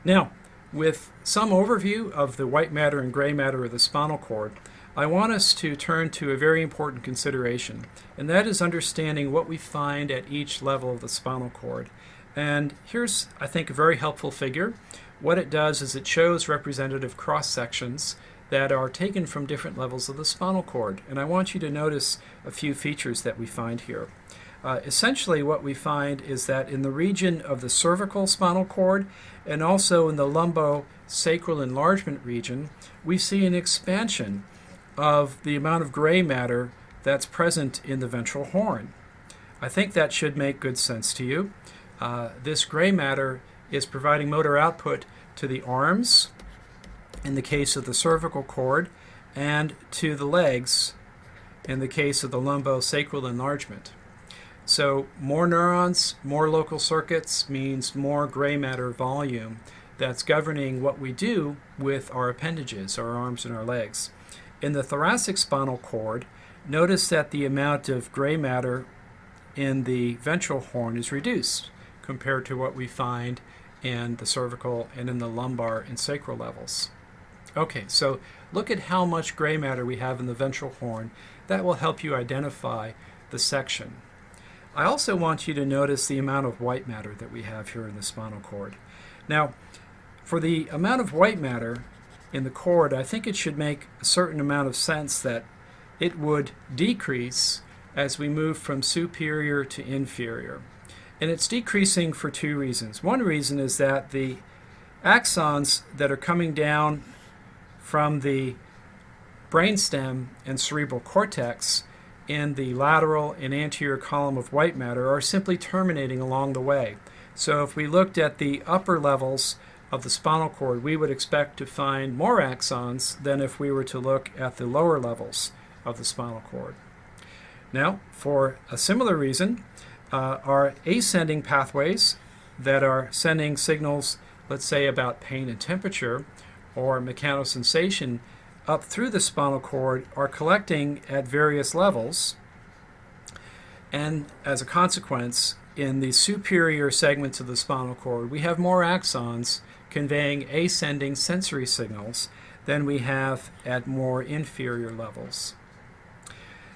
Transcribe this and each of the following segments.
Now, with some overview of the white matter and gray matter of the spinal cord, I want us to turn to a very important consideration, and that is understanding what we find at each level of the spinal cord. And here's, I think, a very helpful figure. What it does is it shows representative cross-sections that are taken from different levels of the spinal cord. And I want you to notice a few features that we find here. Essentially, what we find is that in the region of the cervical spinal cord and also in the lumbosacral enlargement region, we see an expansion of the amount of gray matter that's present in the ventral horn. I think that should make good sense to you. This gray matter is providing motor output to the arms, in the case of the cervical cord, and to the legs, in the case of the lumbosacral enlargement. So more neurons, more local circuits means more gray matter volume that's governing what we do with our appendages, our arms and our legs. In the thoracic spinal cord, notice that the amount of gray matter in the ventral horn is reduced compared to what we find in the cervical and in the lumbar and sacral levels. Okay, so look at how much gray matter we have in the ventral horn. That will help you identify the section. I also want you to notice the amount of white matter that we have here in the spinal cord. Now, for the amount of white matter in the cord, I think it should make a certain amount of sense that it would decrease as we move from superior to inferior. And it's decreasing for two reasons. One reason is that the axons that are coming down from the brainstem and cerebral cortex in the lateral and anterior column of white matter are simply terminating along the way. So if we looked at the upper levels of the spinal cord, we would expect to find more axons than if we were to look at the lower levels of the spinal cord. Now, for a similar reason, our ascending pathways that are sending signals, let's say about pain and temperature or mechanosensation up through the spinal cord, are collecting at various levels, and as a consequence, in the superior segments of the spinal cord, we have more axons conveying ascending sensory signals than we have at more inferior levels.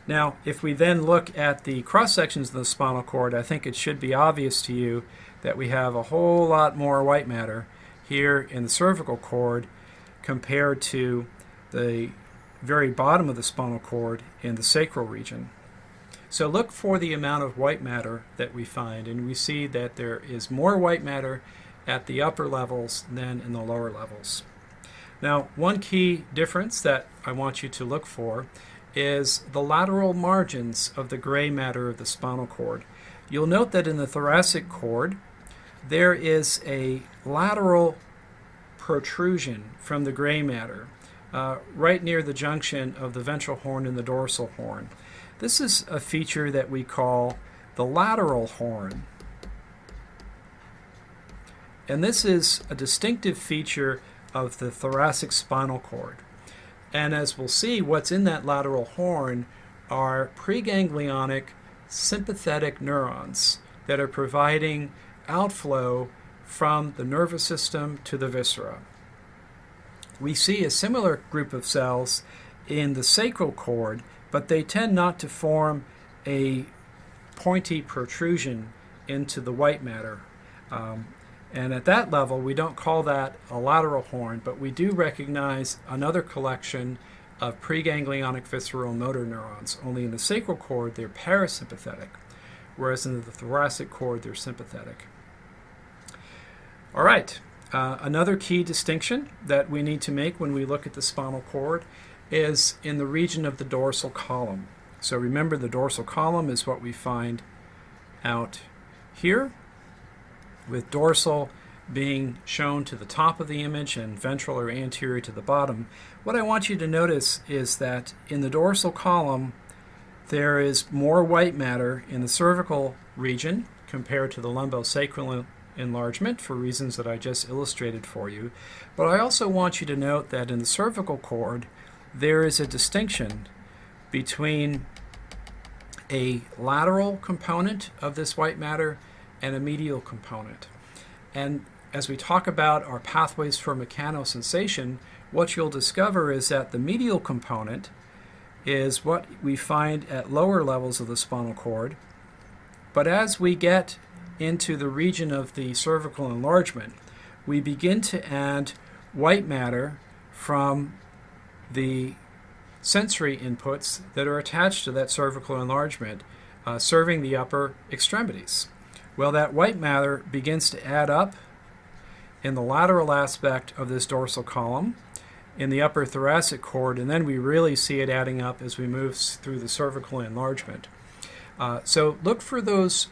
Now, if we then look at the cross-sections of the spinal cord, I think it should be obvious to you that we have a whole lot more white matter here in the cervical cord compared to the very bottom of the spinal cord in the sacral region. So look for the amount of white matter that we find, and we see that there is more white matter at the upper levels than in the lower levels. Now, one key difference that I want you to look for is the lateral margins of the gray matter of the spinal cord. You'll note that in the thoracic cord, there is a lateral protrusion from the gray matter right near the junction of the ventral horn and the dorsal horn. This is a feature that we call the lateral horn. And this is a distinctive feature of the thoracic spinal cord. And as we'll see, what's in that lateral horn are preganglionic sympathetic neurons that are providing outflow from the nervous system to the viscera. We see a similar group of cells in the sacral cord, but they tend not to form a pointy protrusion into the white matter. And at that level, we don't call that a lateral horn, but we do recognize another collection of preganglionic visceral motor neurons. Only in the sacral cord, they're parasympathetic, whereas in the thoracic cord, they're sympathetic. All right. Another key distinction that we need to make when we look at the spinal cord is in the region of the dorsal column. So remember, the dorsal column is what we find out here, with dorsal being shown to the top of the image and ventral or anterior to the bottom. What I want you to notice is that in the dorsal column, there is more white matter in the cervical region compared to the lumbosacral enlargement for reasons that I just illustrated for you. But I also want you to note that in the cervical cord, there is a distinction between a lateral component of this white matter and a medial component. And as we talk about our pathways for mechanosensation, what you'll discover is that the medial component is what we find at lower levels of the spinal cord. But as we get into the region of the cervical enlargement, we begin to add white matter from the sensory inputs that are attached to that cervical enlargement, serving the upper extremities. Well, that white matter begins to add up in the lateral aspect of this dorsal column, in the upper thoracic cord, and then we really see it adding up as we move through the cervical enlargement. So look for those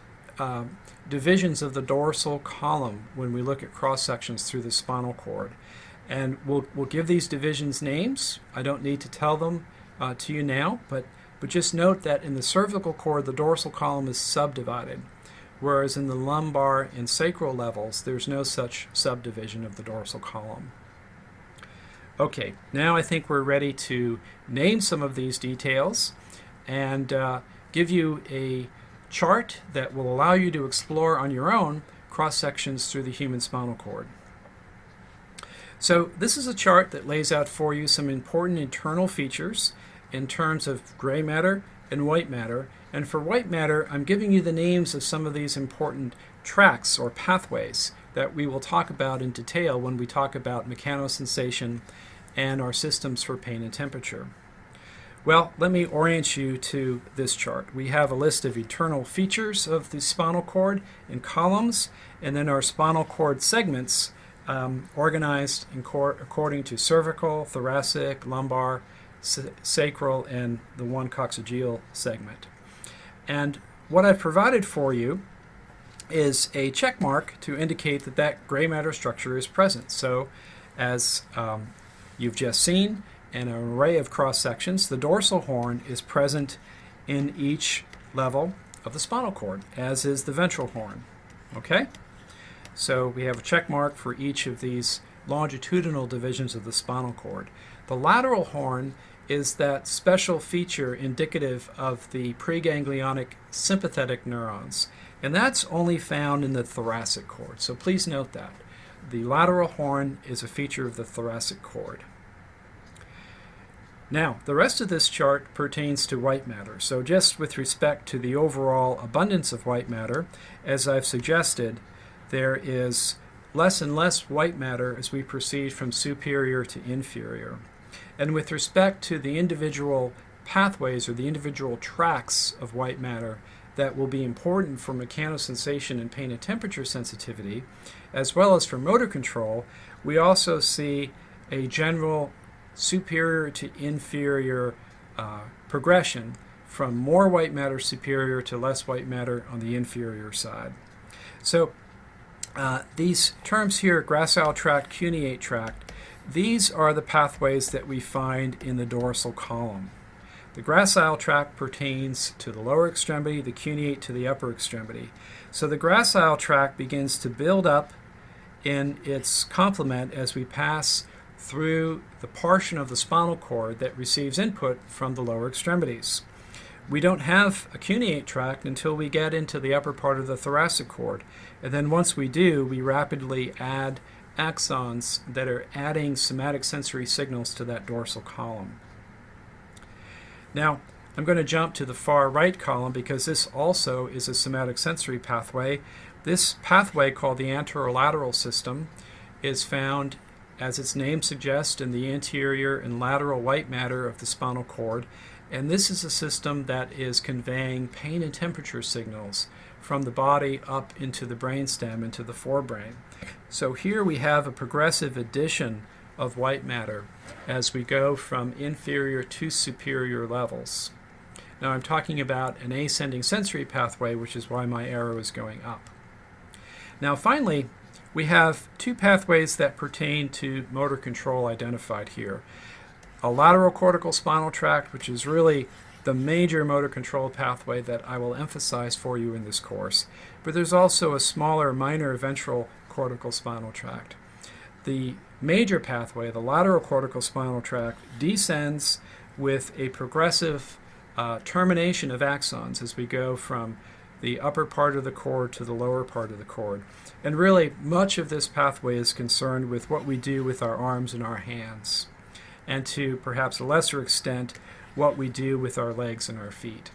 divisions of the dorsal column when we look at cross-sections through the spinal cord. And we'll give these divisions names. I don't need to tell them to you now, but just note that in the cervical cord, the dorsal column is subdivided, whereas in the lumbar and sacral levels, there's no such subdivision of the dorsal column. Okay, now I think we're ready to name some of these details and give you a chart that will allow you to explore on your own cross-sections through the human spinal cord. So this is a chart that lays out for you some important internal features in terms of gray matter and white matter. And for white matter, I'm giving you the names of some of these important tracks or pathways that we will talk about in detail when we talk about mechanosensation and our systems for pain and temperature. Well, let me orient you to this chart. We have a list of internal features of the spinal cord in columns, and then our spinal cord segments organized according to cervical, thoracic, lumbar, sacral, and the one coccygeal segment. And what I've provided for you is a check mark to indicate that that gray matter structure is present. So as you've just seen, in an array of cross-sections, the dorsal horn is present in each level of the spinal cord, as is the ventral horn. Okay? So we have a check mark for each of these longitudinal divisions of the spinal cord. The lateral horn is that special feature indicative of the preganglionic sympathetic neurons, and that's only found in the thoracic cord. So please note that. The lateral horn is a feature of the thoracic cord. Now, the rest of this chart pertains to white matter. So just with respect to the overall abundance of white matter, as I've suggested, there is less and less white matter as we proceed from superior to inferior. And with respect to the individual pathways or the individual tracks of white matter that will be important for mechanosensation and pain and temperature sensitivity, as well as for motor control, we also see a general superior to inferior progression from more white matter superior to less white matter on the inferior side. So these terms here, gracile tract, cuneate tract, these are the pathways that we find in the dorsal column. The gracile tract pertains to the lower extremity, the cuneate to the upper extremity. So the gracile tract begins to build up in its complement as we pass through the portion of the spinal cord that receives input from the lower extremities. We don't have a cuneate tract until we get into the upper part of the thoracic cord, and then once we do, we rapidly add axons that are adding somatic sensory signals to that dorsal column. Now, I'm going to jump to the far right column because this also is a somatic sensory pathway. This pathway, called the anterolateral system, is found, as its name suggests, in the anterior and lateral white matter of the spinal cord. And this is a system that is conveying pain and temperature signals from the body up into the brainstem, into the forebrain. So here we have a progressive addition of white matter as we go from inferior to superior levels. Now I'm talking about an ascending sensory pathway, which is why my arrow is going up. Now finally, we have two pathways that pertain to motor control identified here. A lateral cortical spinal tract, which is really the major motor control pathway that I will emphasize for you in this course. But there's also a smaller, minor ventral cortical spinal tract. The major pathway, the lateral cortical spinal tract, descends with a progressive termination of axons as we go from the upper part of the cord to the lower part of the cord. And really, much of this pathway is concerned with what we do with our arms and our hands, and to perhaps a lesser extent, what we do with our legs and our feet.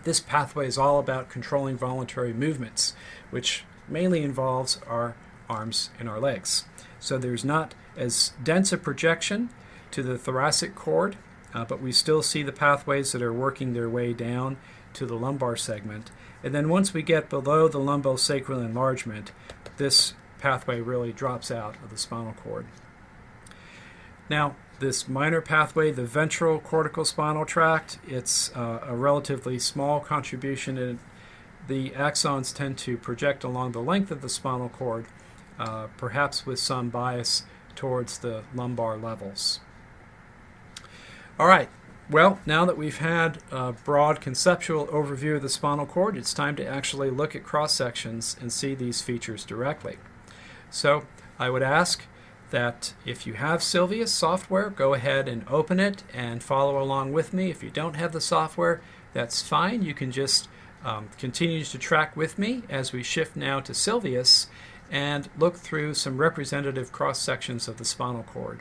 This pathway is all about controlling voluntary movements, which mainly involves our arms and our legs. So there's not as dense a projection to the thoracic cord, but we still see the pathways that are working their way down to the lumbar segment. And then once we get below the lumbosacral enlargement, this pathway really drops out of the spinal cord. Now, this minor pathway, the ventral cortical spinal tract, it's a relatively small contribution, and the axons tend to project along the length of the spinal cord, perhaps with some bias towards the lumbar levels. All right. Well, now that we've had a broad conceptual overview of the spinal cord, it's time to actually look at cross-sections and see these features directly. So I would ask that if you have Sylvius software, go ahead and open it and follow along with me. If you don't have the software, that's fine. You can just continue to track with me as we shift now to Sylvius and look through some representative cross-sections of the spinal cord.